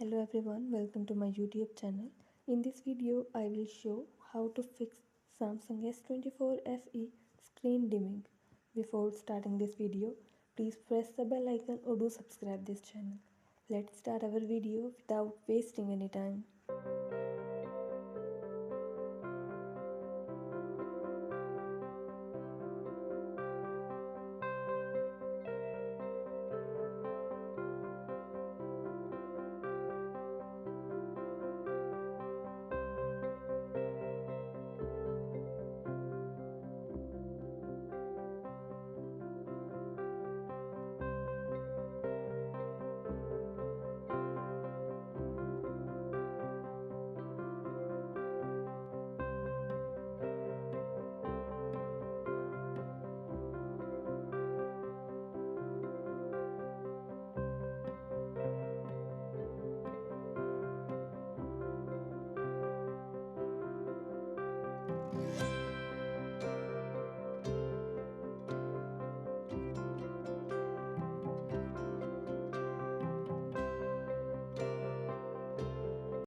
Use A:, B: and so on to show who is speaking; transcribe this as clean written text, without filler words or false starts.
A: Hello everyone, welcome to my YouTube channel. In this video, I will show how to fix Samsung S24 FE screen dimming. Before starting this video, please press the bell icon or do subscribe this channel. Let's start our video without wasting any time.